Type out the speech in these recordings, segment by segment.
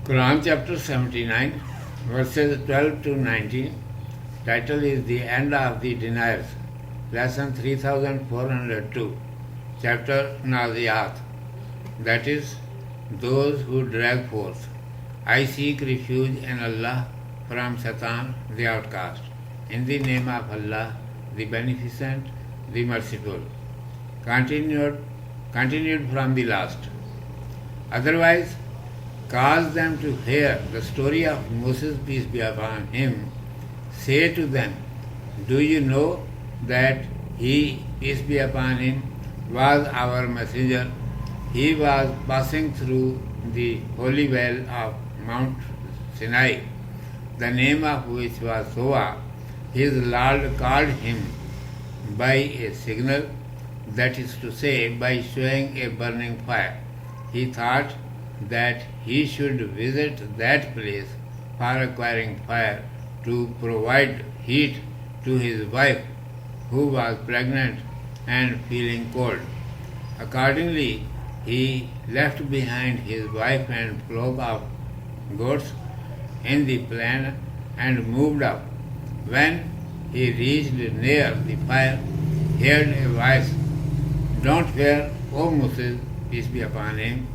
Quran chapter 79, verses 12 to 19. Title is The End of the Deniers. Lesson 3402. Chapter Naziyat. That is, those who drag forth. I seek refuge in Allah from Satan, the outcast. In the name of Allah, the Beneficent, the Merciful. Continued from the last. Otherwise, cause them to hear the story of Moses, peace be upon him. Say to them, do you know that he, peace be upon him, was our messenger? He was passing through the holy vale of Mount Sinai, the name of which was Soa. His Lord called him by a signal, that is to say, by showing a burning fire. He thought that he should visit that place for acquiring fire to provide heat to his wife, who was pregnant and feeling cold. Accordingly, he left behind his wife and flock of goats in the plain and moved up. When he reached near the fire, he heard a voice, "Don't fear, O Moses, peace be upon him.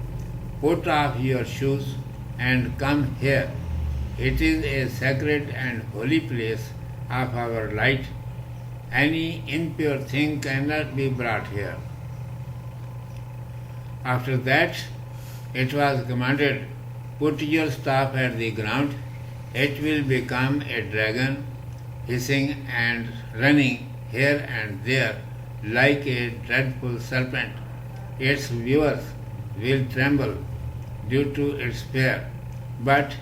Put off your shoes and come here. It is a sacred and holy place of our light. Any impure thing cannot be brought here." After that, it was commanded, "Put your staff at the ground. It will become a dragon, hissing and running here and there like a dreadful serpent. Its viewers will tremble due to its fear, but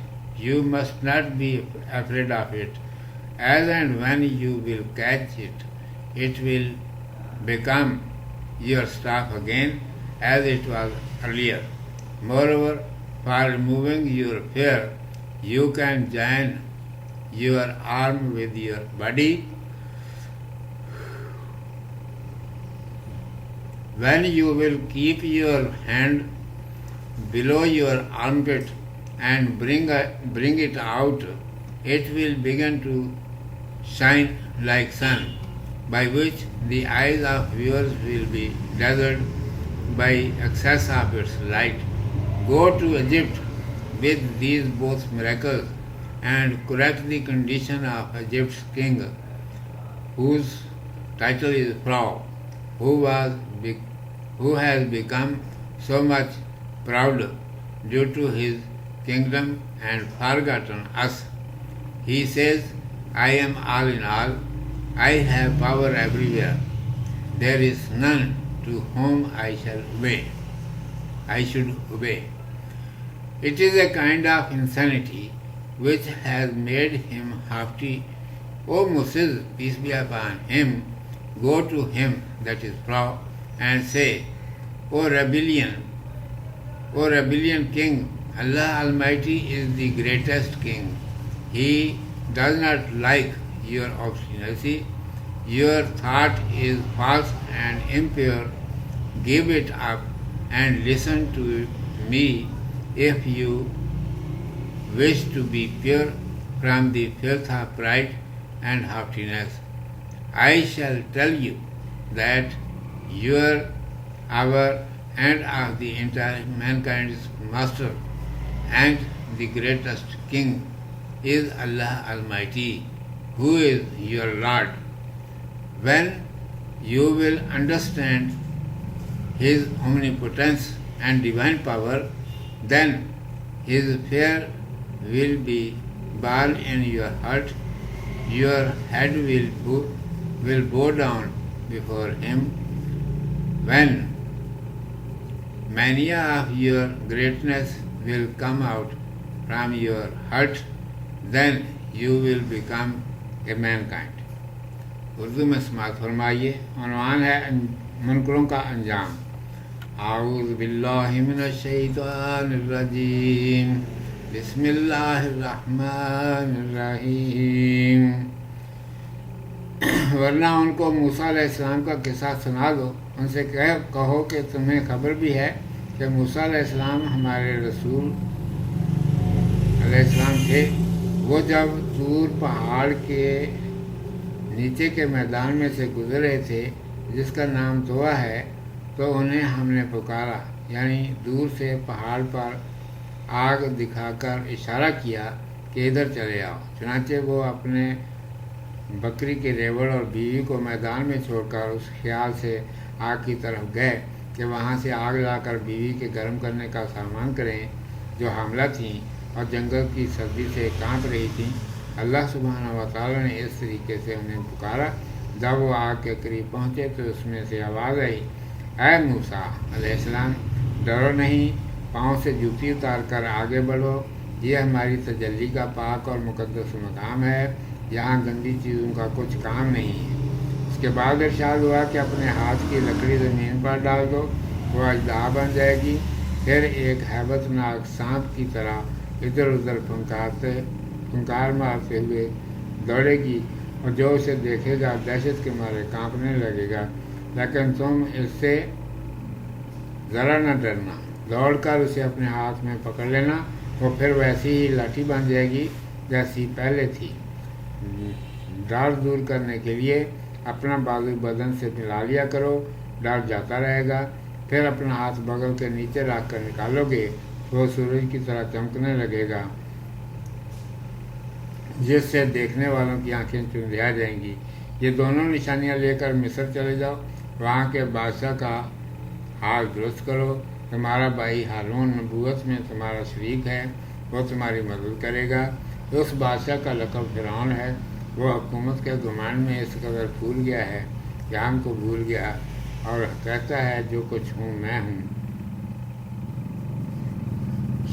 you must not be afraid of it. As and when you will catch it, it will become your staff again as it was earlier. Moreover, for removing your fear, you can join your arm with your body. When you will keep your hand below your armpit and bring it out, it will begin to shine like sun, by which the eyes of viewers will be dazzled by excess of its light. Go to Egypt with these both miracles and correct the condition of Egypt's king, whose title is Pharaoh, who has become so much proud due to his kingdom and forgotten us. He says, I am all in all. I have power everywhere. There is none to whom I should obey. It is a kind of insanity which has made him haughty. O Moses, peace be upon him, go to him, that is Pharaoh, and say, O rebellion king, Allah Almighty is the greatest king. He does not like your obstinacy. Your thought is false and impure. Give it up and listen to me if you wish to be pure from the filth of pride and haughtiness. I shall tell you that you are our and of the entire mankind's master and the greatest king is Allah Almighty, who is your Lord. When you will understand His omnipotence and divine power, then His fear will be born in your heart. Your head will bow down before Him. When mania of your greatness will come out from your heart, then you will become a mankind. Urdu میں سماعت فرمائیے. عنوان ہے منکروں کا انجام. اعوذ باللہ من الشیطان الرجیم. بسم اللہ الرحمن الرحیم. ورنہ ان کو موسیٰ علیہ السلام کا قصہ سنا دو. ان سے کہو کہ تمہیں خبر بھی ہے کہ موسیٰ علیہ السلام ہمارے رسول علیہ السلام تھے، وہ جب طور پہاڑ کے نیچے کے میدان میں سے گزر رہے تھے جس کا نام طوا ہے، تو انہیں ہم نے پکارا، یعنی دور سے پہاڑ پر آگ دکھا کر اشارہ کیا کہ ادھر چلے آؤ۔ چنانچہ وہ اپنے بکری کے ریوڑ اور بیوی کو میدان میں چھوڑ کر اس خیال سے آگ کی طرف گئے کہ وہاں سے آگ لا کر بیوی کے گرم کرنے کا سامان کریں، جو حاملہ تھیں اور جنگل کی سردی سے کانپ رہی تھیں۔ اللہ سبحانہ و تعالیٰ نے اس طریقے سے انہیں پکارا۔ جب وہ آگ کے قریب پہنچے تو اس میں سے آواز آئی، اے موسیٰ علیہ السلام، ڈرو نہیں، پاؤں سے جوتی اتار کر آگے بڑھو، یہ ہماری تجلی کا پاک اور مقدس مقام ہے، یہاں گندی چیزوں کا کچھ کام نہیں ہے۔ اس کے بعد ارشاد ہوا کہ اپنے ہاتھ کی لکڑی زمین پر ڈال دو، وہ اژدہا بن جائے گی، پھر ایک ہیبت ناک سانپ کی طرح ادھر ادھر پھنکار مارتے ہوئے دوڑے گی، اور جو اسے دیکھے گا دہشت کے مارے کانپنے لگے گا، لیکن تم اس سے ذرا نہ ڈرنا، دوڑ کر اسے اپنے ہاتھ میں پکڑ لینا، وہ پھر ویسی ہی لاٹھی بن جائے گی جیسی پہلے تھی۔ ڈر دور کرنے کے لیے اپنا بازو بدن سے ملا لیا کرو، ڈر جاتا رہے گا۔ پھر اپنا ہاتھ بغل کے نیچے رکھ کر نکالو گے، وہ سورج کی طرح چمکنے لگے گا، جس سے دیکھنے والوں کی آنکھیں چندھیا جائیں گی۔ یہ دونوں نشانیاں لے کر مصر چلے جاؤ، وہاں کے بادشاہ کا حال درست کرو۔ تمہارا بھائی ہارون نبوت میں تمہارا شریک ہے، وہ تمہاری مدد کرے گا۔ اس بادشاہ کا لقب فرعون ہے، وہ حکومت کے گمان میں اس قدر پھول گیا ہے کہ ہم کو بھول گیا، اور کہتا ہے جو کچھ ہوں میں ہوں،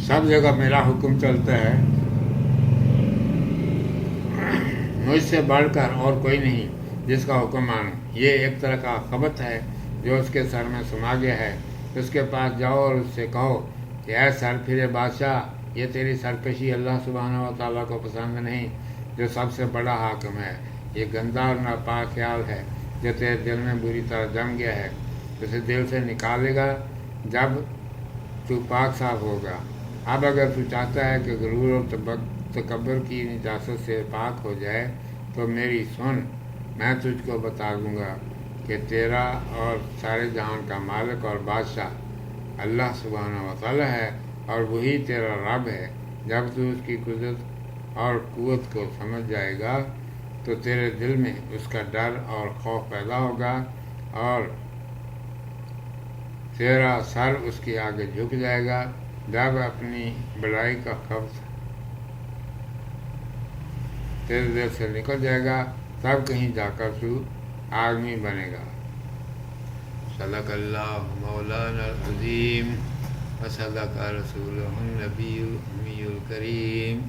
سب جگہ میرا حکم چلتا ہے، مجھ سے بڑھ کر اور کوئی نہیں جس کا حکم مانوں۔ یہ ایک طرح کا خبط ہے جو اس کے سر میں سما گیا ہے۔ اس کے پاس جاؤ اور اس سے کہو کہ اے سر پھرے بادشاہ، یہ تیری سرکشی اللہ سبحانہ و تعالیٰ کو پسند نہیں، جو سب سے بڑا حاکم ہے۔ یہ گندا اور ناپاک خیال ہے جو تیرے دل میں بری طرح جم گیا ہے، اسے دل سے نکالے گا جب تو پاک صاف ہوگا۔ اب اگر تو چاہتا ہے کہ غرور اور تکبر کی نجاست سے پاک ہو جائے تو میری سن، میں تجھ کو بتا دوں گا کہ تیرا اور سارے جہان کا مالک اور بادشاہ اللہ سبحانہ و تعالیٰ ہے، اور وہی تیرا رب ہے۔ جب تو اس کی قدرت اور قوت کو سمجھ جائے گا تو تیرے دل میں اس کا ڈر اور خوف پیدا ہوگا، اور تیرا سر اس کے آگے جھک جائے گا۔ جب اپنی بڑائی کا خبر تیرے دل سے نکل جائے گا، تب کہیں جا کر تو آدمی بنے گا۔ صدق اللہ مولانا العظیم و صدق رسولہ النبی الامی الکریم۔